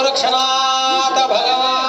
गोरक्षनाथ भगवान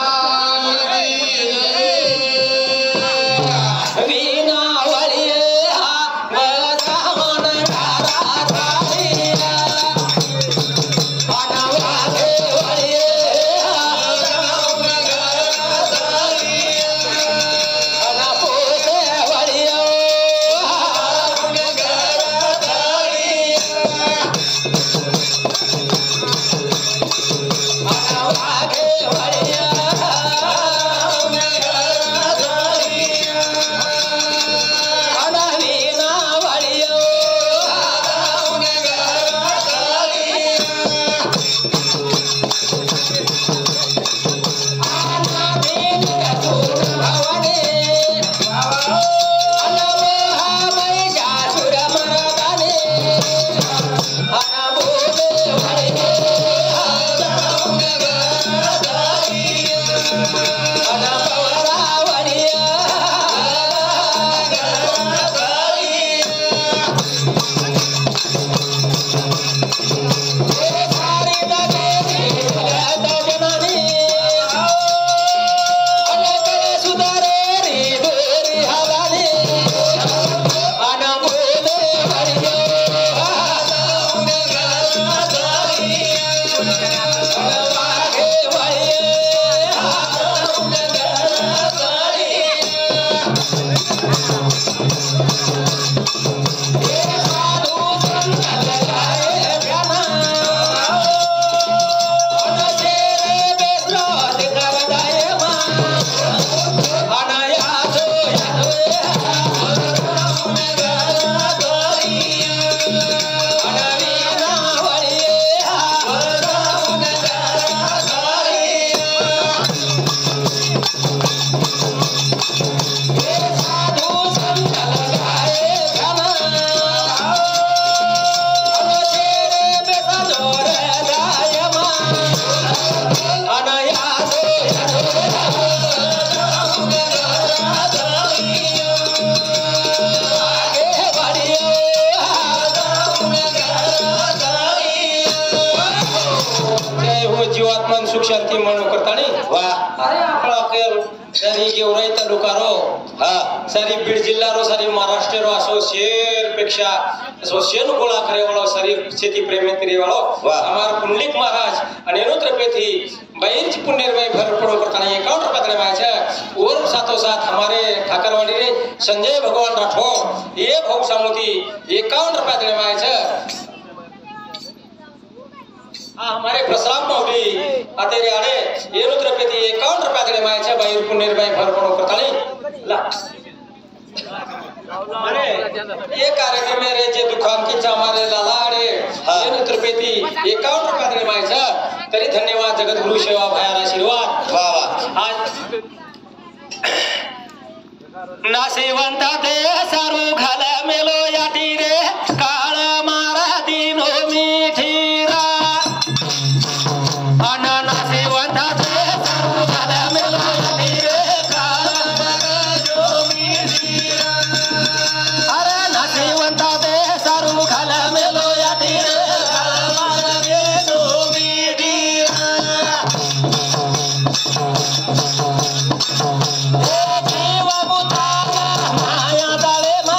जीवात्मन सुख शांती म्हणून करतानी वा अरे आपला केर सरी गेवराई तालुकारो हा सारी बीड जिल्हारो सारी महाराष्ट्ररो असो शेर पेक्षा असो शेन गोळा करेवाळो सारी शेती प्रेमी करेवाळो हमार पुंडलिक महाराज आणि अनुत्रपेथी बाईंच पुण्यरमय भर पड़ो करताना 51 रुपया करे मायछे और साथो साथ हमारे ठाकरवाड़ी रे संजय भगवान राठौर ये भोग सामुती 51 रुपया करे मायछे हमारे प्रसाद मौली अतेरे आड़े येनुत्रपेती 51 रुपया देने मायछे बाईर पुण्यर बाई भर पड़ो करतानी ला अरे ये कार्यक्रम रे जे दुकान की हमारे लाला आड़े येनुत्रपेती 51 रुपया देने मायछे तरी धन्यवाद जगतगुरु सेवा भायार आशीर्वाद वाह वाह आज नासेवंता ते सारू घाल मेलो याटी रे काळ मारा दिनो मिठीरा माया दाळे मा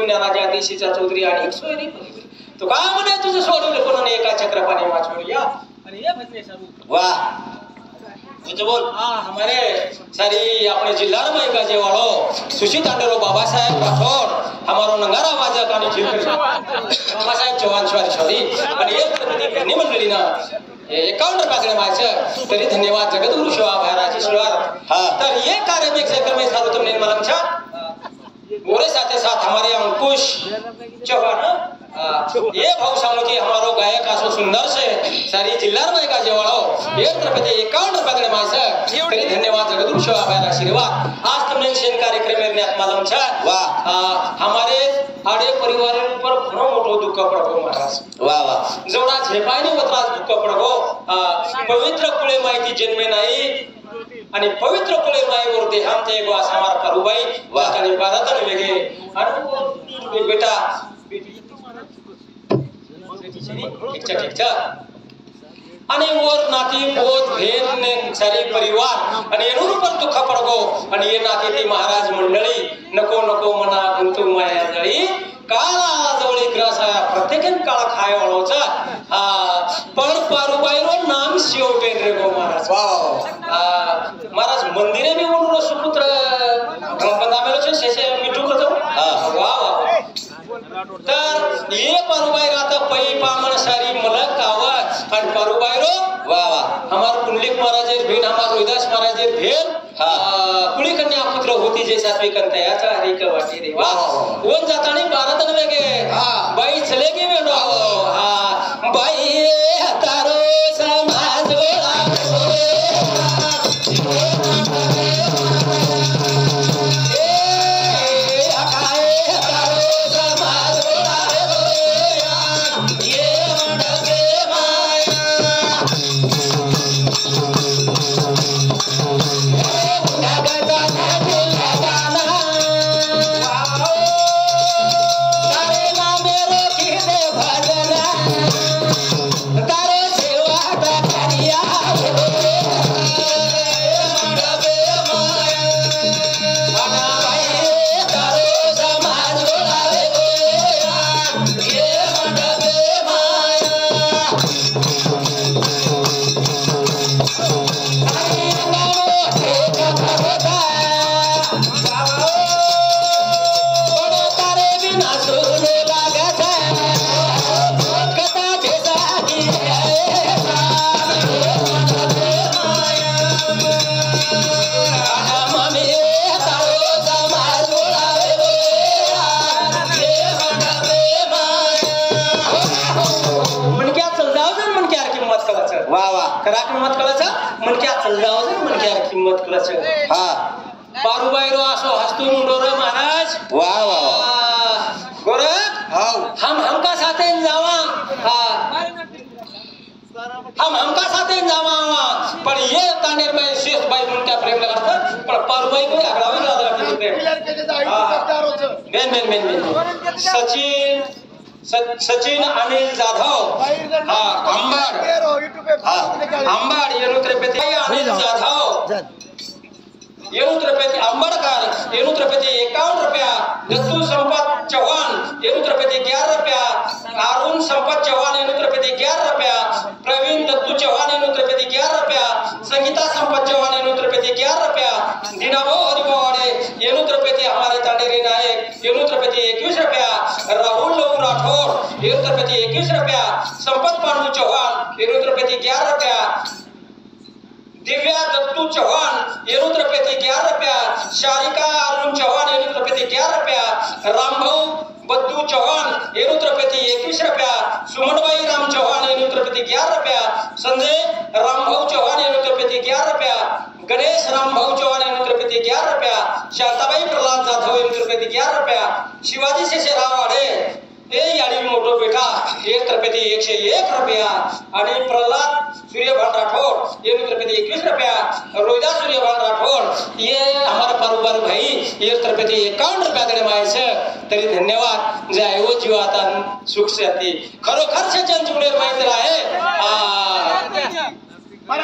जुन्या राजा देशीचा चौधरी आणि सोयरी तो का म्हणे तुझं सोडवलं कोणाने एका चक्रपाणी वाचवलं या आणि ये भजने सारू वाह तुझं बोल हमारे सारी अपने जिला में का जेवाड़ो सुशील तांडरो बाबा साहेब राठौर हमारो नंगारा वाजक आणि झिलकर बाबा साहेब चव्हाण सॉरी आणि एक प्रतिनिधी मंडळी ना 51 रुपयाकडे व्हायचं तरी धन्यवाद जगद्गुरु शिवा भैराजेश्वर तर ये कार्य में से में सारो तुमने मालूम छा और साथ साथ हमारे अंकुश चौहान ये भाव सांगो कि हमारो गायक असो सुंदर से सारी जिल्हार में का जेवाड़ो 51 रुपयाकडे व्हायचं तरी धन्यवाद जगद्गुरु शिवा भैराजेश्वर आज तुमने शेन कार्यक्रम में मालूम छा वाह हमारे आडे परिवार पर घणो मोठो दुःख पडगो महाराज वाह वाह जेवढा झेपायने वत्रास दुःख पडगो पवित्र कुळे माहिती जन्मे नाही आणि पवित्र कुळे माईवर देहांत एक वास हमार करूबाई वाकाने भारतन वेगे आणि बेटा ठीक आणि वर नाती पोत भेन ने सारी परिवार आणि एनुर पर दुःख पडगो आणि ये नाती ती महाराज मंडळी नको नको मना गुंतू माया जळी काला जवळी ग्रास प्रत्येकन काळ खाय वाळोचा पण पारुबाईरो नाम शेवटे रे गो महाराज महाराज मंदिरे भी म्हणून सुपुत्र बंदामेलो छे शेषे मिठू करतो वाह तर ये पारुबाई राता पै पामन सारी मलक आवाज आणि पारुबाईरो वाह वाह हमार पुंडलिक महाराज भेन हमार रोहिदास महाराज भेन कुळी कन्या पुत्र होती जे सात्विक कंतयाचा हरी का वाटी रे वाह कोण जातानी भारतन वेगे बाई चले गे वेडो बाई तारो समाज पारुबाईरो असो हस्तू मुंडोर महाराज वाह वाह गोरख हम हमका साथे जावा हम हमका साथे जावा पण ये तानेर में शेष बाई मुंडका प्रेम लगाता पण पारुबाई को आगळावे लागला प्रेम सचिन अनिल जाधव अंबाड येनुत्रपति अनिल जाधव येनुत्रपति अंबड़कर येनुत्रपति 51 रुपया दत्तू संपत चौहान येनुत्रपति 11 रुपया अरुण संपत चौहान येनुत्रपति 11 रुपया प्रवीण दत्तू चौहान येनुत्रपति 11 रुपया संगीता संपत चौहान येनुत्रपति 11 रुपया दीनाभाऊ हरिबावाडे येनुत्रपति हमारे तांडेरी नायक येनुत्रपति 21 रुपया राहुल लोग राठौर येनुत्रपति 21 रुपया संपत पांडू चौहान येनुत्रपति 11 रुपया दिव्या दत्तू चौहान येनुत्रपति 11 रुपया शारिका अरुण चौहान येनुत्रपति 11 रुपया रामभाऊ बद्दू चौहान येनुत्रपति 21 रुपया सुमनबाई राम चौहान येनुत्रपति 11 रुपया संजय रामभाऊ चौहान येनुत्रपति 11 रुपया गणेश रामभाऊ चौहान येनुत्रपति 11 रुपया शांताबाई प्रहलाद जाधव येनुत्रपति 11 रुपया शिवाजी शेषराव वाडे ए याडी मोठो बेटा येनुत्रपति 101 रुपया आणि प्रहलाद सूर्यभान राठौर येनुत्रपति 21 रुपया रोहिदास सूर्यभान राठौर ये हमारा पारुबारू भाई येनुत्रपति 51 रुपया कडे मायचं तरी धन्यवाद जे आयो जीवातान सुख शांती खरोखर से जन जुगलेर माहिती आहे काय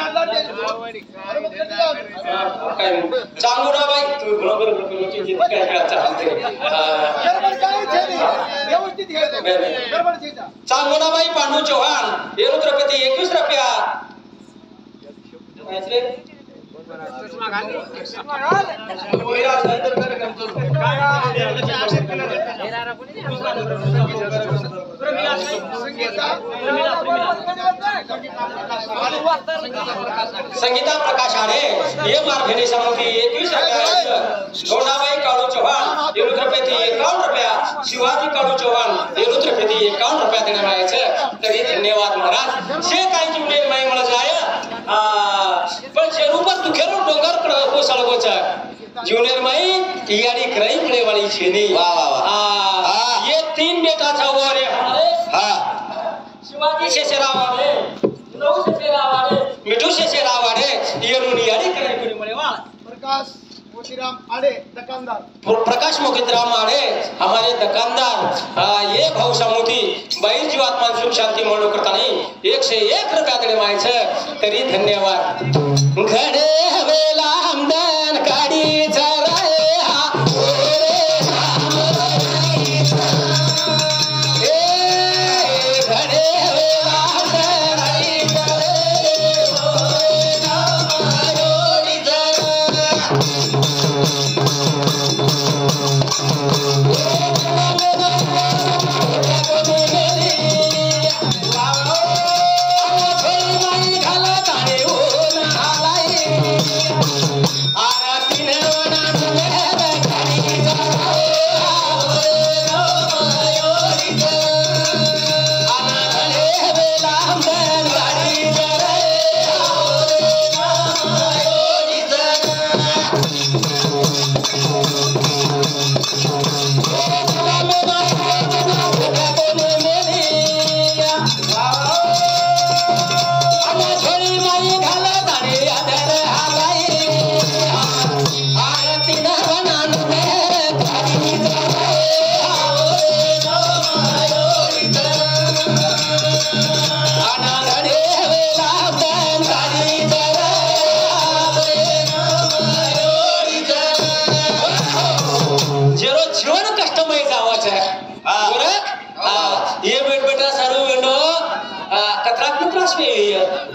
चांगू ना बाई तू बरोबर चांगू ना बाई पांडू चौहान ये रुद्रपती 21 रुपया संगीता प्रकाश आडे ये मार्फेने समोरी 21 रुपया गोंडाबाई काळू चव्हाण ये रुद्रपती 51 रुपया शिवाजी काळू चव्हाण ये रुद्रपती 51 रुपया देण्यात आल्याचं तरी धन्यवाद महाराज जे काही जुने माई मला जाय पण शेरूपर दुखेरो डोंगर कोसळ गोच जुनेर माई याडी क्रई पड़े वाली छेनी वाह वाह वाह ये 3 बेटा था वो रे हमारे शिवाजी शेषरावाडे नऊ शेषरावाडे मिठू शेषरावाडे ये रुनी याडी क्रई पड़े वाले वाह प्रकाश मोतीराम आड़े दुकानदार प्रकाश मोतीराम आड़े हमारे दुकानदार ये भाऊ सामुती बाहेर जीवात्मा सुख शांती म्हणू करता नाही 101 रुपया देणे मायचं तरी धन्यवाद घडे हवेला हमदन काडी चराए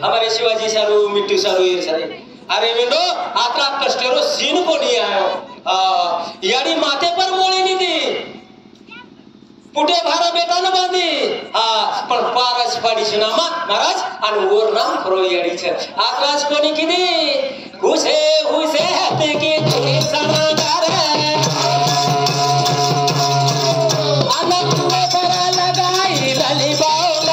हमारे शिवाजी सारू मिट्टू सारू ये सारे अरे वेंडो आता कष्टेरो सीन को नहीं आयो याडी माथे पर मोळी नहीं दी पुटे भारा बेटा न बांधी पण पारस पाडी सुनामा महाराज आणि वर नाम खरो याडी छे आकाश कोणी किदी हुसे हुसे हते के सनागार आनंद करा लगाई लली बाउंडर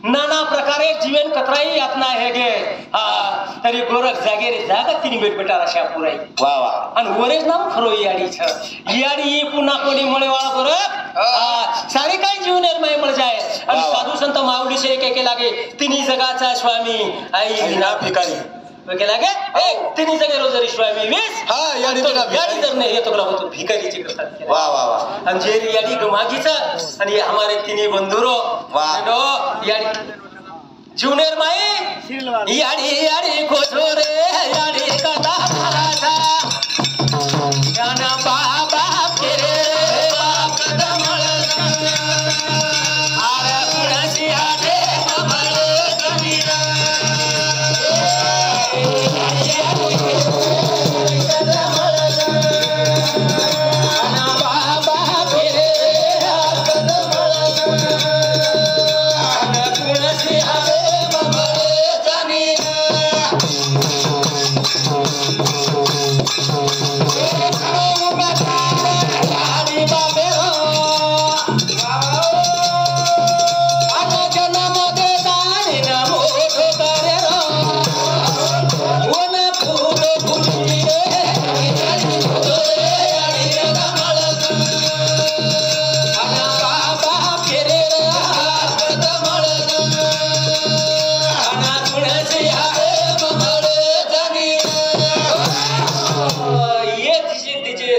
नाना प्रकारे जीवन कतराई यातना है गे तरी गोरख जागे रे जागा तिनी बेट बेटा रशा पुराई वाह वाह आणि वरेज नाम खरो याडी छ याडी पुन्हा कोणी मळे वाळा गोरख सारी काही जीवनेर माय मळ जाय आणि साधू संत माऊली से के लागे तिनी जगाचा स्वामी आई ना भिकारी के लागे ए तिनी जगे रोजरी स्वामी वीस याडी बेटा याडी जर नाही येतो होतो भिकारीची करतात वाह वाह वाह आणि जे याडी गमागीचा आणि हमारे तिनी बंधुरो वाह याडी जुनेर माई याडी याडी कोसोरे याडी कथा महाराजा ज्ञाना बाबा केरे बाप कदमळ आरा कुणाची आडे कमळ कमीरा कदमळ ज्ञाना बाबा केरे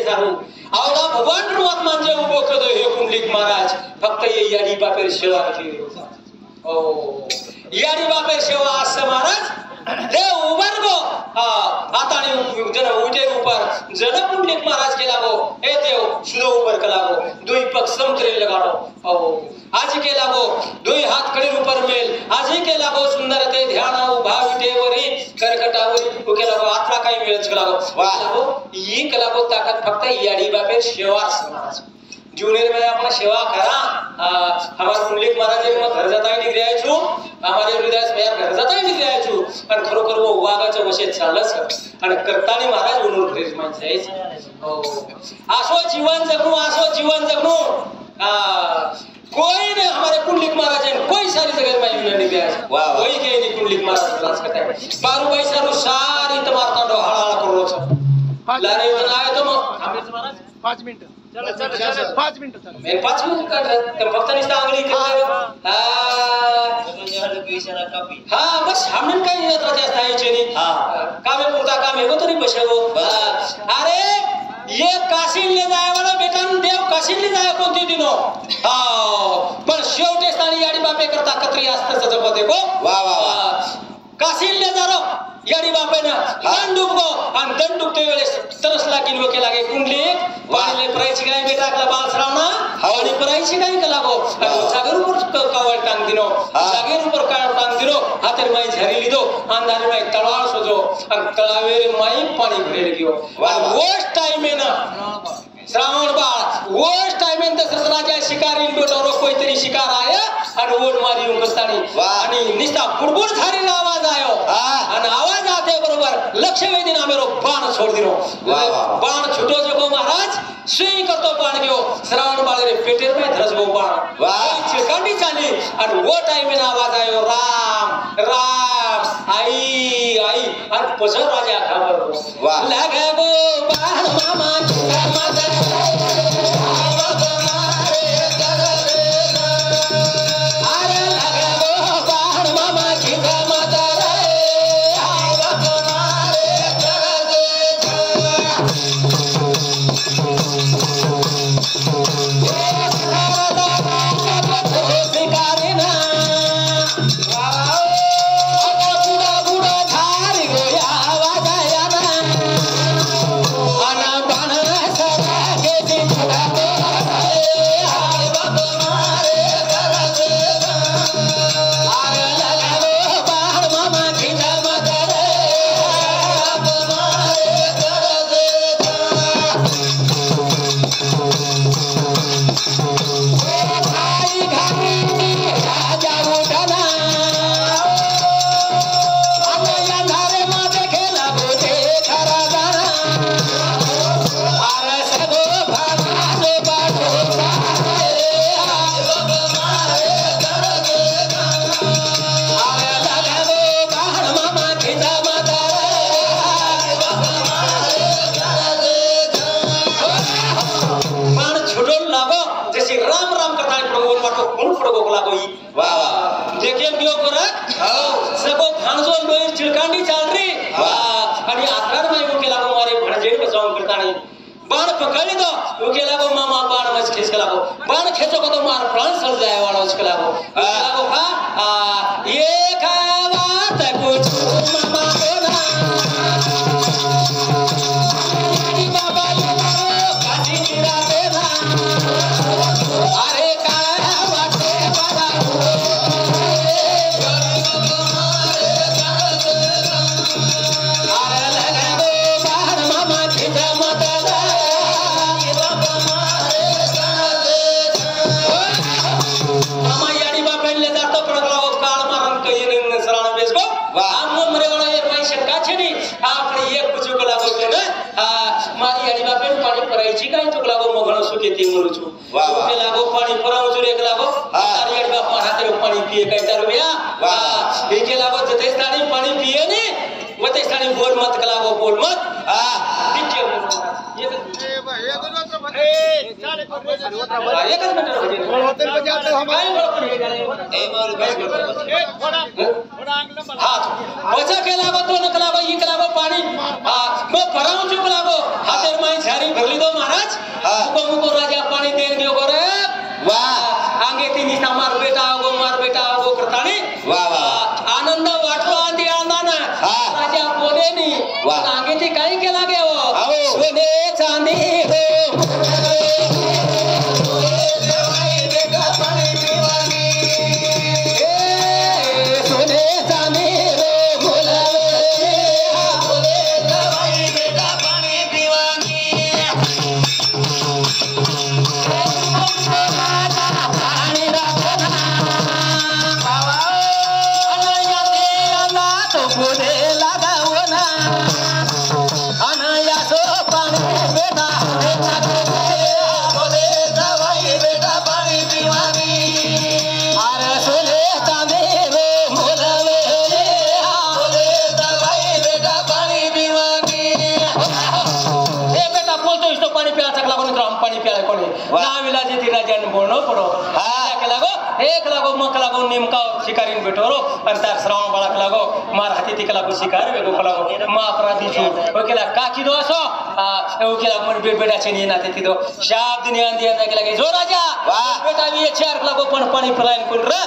झारू आवडा भगवान रुवात मांजे उभो कदो हे कुंडलिक महाराज फक्त ये याडी बापेर सेवा केली हो याडी बापेर सेवा असं महाराज देव उबरगो आता जन उठे ऊपर जन कुंडलिक महाराज के लागो हे देव सुदो ऊपर के लागो दुई पग समुद्र लगाड़ो ओ आज के लागो दुई हाथ खड़े ऊपर मेल आज के लागो सुंदर ते ध्यान उभा विटे वरी करकटावरी के लागो आत्रा काही मिळच लागो वाह लागो ये के लागो ताकत फक्त याडी बापे सेवा समाज जूनियर में अपना सेवा करा हमारे कुंडलिक महाराज एक घर जाता ही निघ रहा छू हमारे हृदय में यार घर जाता ही निघ रहा छू और खरोखर वो वागाच्या वशेत चालस आणि करतानी महाराज उनूर फ्रेज माणसायच आसो जीवन जगणू कोई ने हमारे कुंडलिक महाराज ने कोई सारी जगह में नहीं दिया कोई के नहीं कुंडलिक महाराज क्लास करता है बारू भाई सारू सारी तुम्हारा तो हळहळ करू छो लारे आए तो महाराज 5 मिनिटं चला 5 मिनिटं चला मैं 5 मिनिट काढ तर फक्त निस्ता आंगली करता हाँ बस हमने काही यात्रा जास्त आहे चेनी कामे पुरता काम हेगो तरी बसेगो अरे ये काशी ले जाए वाला बेटा देव काशी ले जाए कोणती दिनो पण शेवटे स्थानी याडी बापे करता कत्री असतं जप देखो वाह वाह काशी ले जारो याडी बापे ना दंडुक गो आणि दंडुक ते वेळेस तरस लागीन वके लागे कुंडलिक पाणीले प्रायची गाय बेटाकला बाल श्रावणा आणि प्रायची गाय का लागो सागर ऊपर कावळ टांग दिनो सागर ऊपर कावळ टांग दिनो हातेर माई झरी लिदो अंधारे माई तळाळ सोजो आणि तळावेर माई पाणी भरेल गियो वोस्ट टाइम है ना श्रावण बाळ वोस्ट टाइम है दशरथ राजा शिकारी बेटोरो कोईतरी शिकार आया आणि ओढ मारी येऊन करतानी आणि निस्ता बुडबुड झालेला आवाज आयो आणि आवाज आते बरोबर लक्ष वेधीन आमेरो बाण छोड दिनो बाण छुटो जगो महाराज सुई करतो बाण घेओ श्रावण बाळ रे पेटेर में धरस गो बाण चिकांडी चाली आणि वो टाइम में आवाज आयो राम राम आई आई आणि पसर राजा खबर लागे गो बाण मामा पानी मुको मुको राजा पाणी देन घेऊ रे वाह आंगे तिनी मार बेटा गो करतानी आनंद वाटलो आंधी आंदाना राजा बोले नी आंगे ती काही केला गे हो सोने चांदी हो एक लागो मक लागो निमका शिकारीन बेटोरो अंतर श्रावण बाळक लागो मार हाती तिक लागो शिकार वेगो लागो मा अपराधी छु ओकेला काकी दो असो ओकेला मन बेटा छे नी नाते तिदो शाब दुनिया अंदी अंदा के लगे जो राजा बेटा भी चार लागो पण पाणी पलायन कोण रे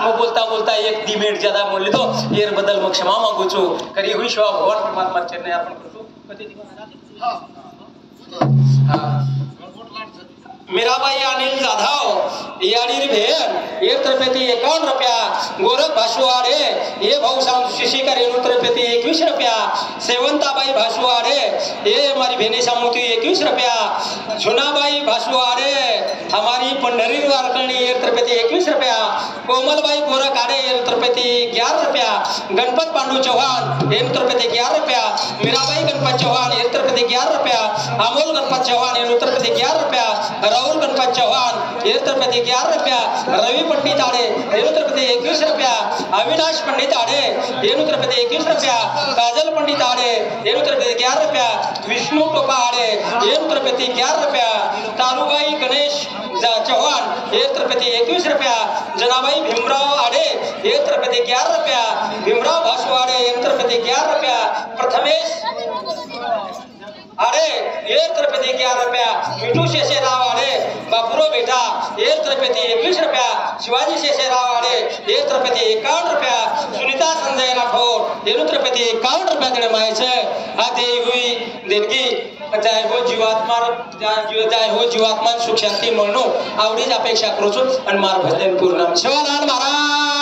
मग बोलता एक दिमेट ज्यादा बोलली तो येर बदल मग क्षमा मागू छु करी हुई शो भगवान परमात्मा चरणे आपण करतो कधी मीराबाई अनिल जाधव याडीर भेन एक रुपये 51 रुपया गोरख भासुआडे ये भाऊ सांग शिशिकर 1 रुपये 21 रुपया सेवंताबाई भासुआडे ये हमारी भेने सामुती 21 रुपया झुनाबाई भासुआडे हमारी पंढरी वारकणी 1 रुपये 21 रुपया कोमलबाई गोरख आडे 1 रुपये 11 रुपया गणपत पांडू चौहान 1 रुपये 11 रुपया मीराबाई गणपत चौहान 1 रुपये 11 रुपया अमोल गणपत चौहान 1 रुपये 11 रुपया राहुल गणपत चौहान 1 रुपये 11 रुपया रवि पंडित आड़े 1 रुपये 21 रुपया अविनाश पंडित आड़े 1 रुपये 21 रुपया काजल पंडित आड़े 1 रुपये 11 रुपया विष्णु टोपा आड़े 1 रुपये 11 रुपया तालुबाई गणेश चौहान 1 रुपये 21 रुपया जनाबाई भीमराव आड़े 1 रुपये 11 रुपया भीमराव भासु आड़े 1 रुपये 11 रुपया प्रथमेश अरे 1 रुपये 11 रुपया मिठू शेषेराव आड़े बापुरो बेटा 1 रुपये 21 रुपया शिवाजी शेषेराव आड़े 1 रुपये 51 रुपया सुनीता संजय राठौर 1 रुपये 51 रुपया देणे मायचे आ देई हुई देणगी जाय हो जीवात्मा सुख शांती म्हणून आवडीच अपेक्षा करूच आणि मार भजन पूर्ण शिवालाल महाराज